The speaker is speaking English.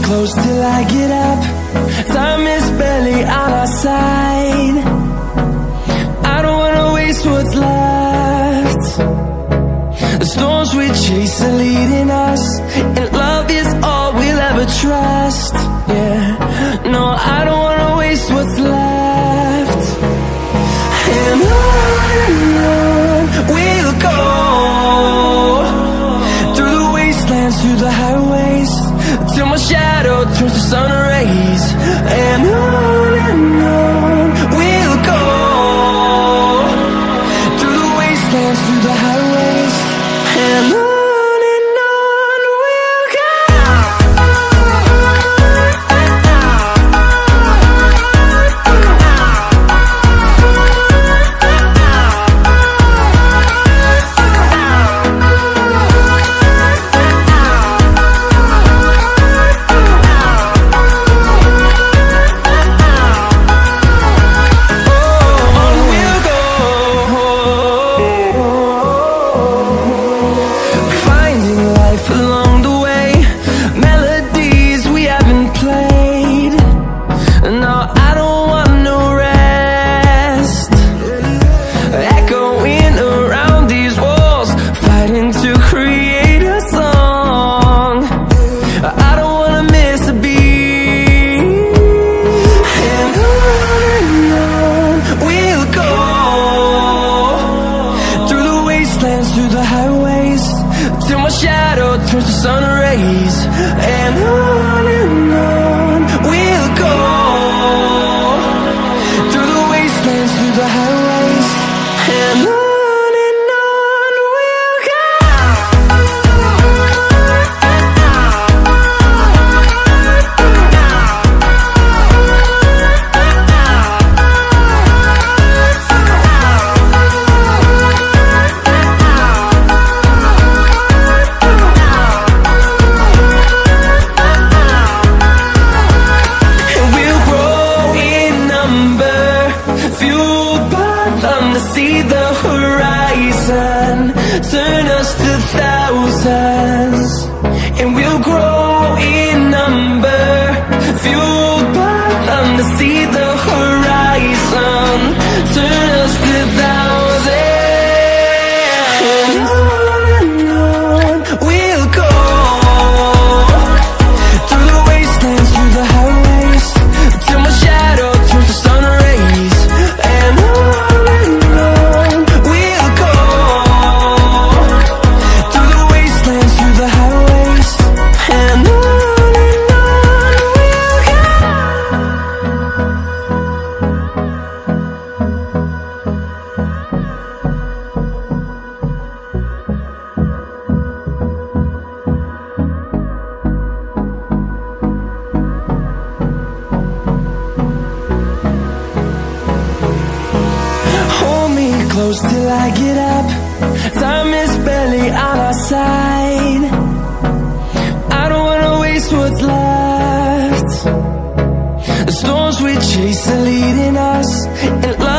close till I get up. Time is barely on our side. I don't wanna waste what's left. The storms we chase are leading us, and love is all we'll ever trust. Yeah, no, I don't wanna waste what's left. And on we'll go, through the wastelands, through the highways, till my shadow turns to sun rays. And on we'll go, through the wastelands, through the highways, and on we'll go. Through the highways, till my shadow turns to sun rays. And on we'll go, through the wastelands, through the highways, and on we'll go. See the horizon, turn us to thousands, and we'll grow in number, fueled by them. To see the horizon, turn us to thousands, and on we'll go, through the wastelands, through the highways, till my shadow turns to sun rays. And close till I get up. Time is barely on our side. I don't wanna waste what's left. The storms we chase are leading us, and love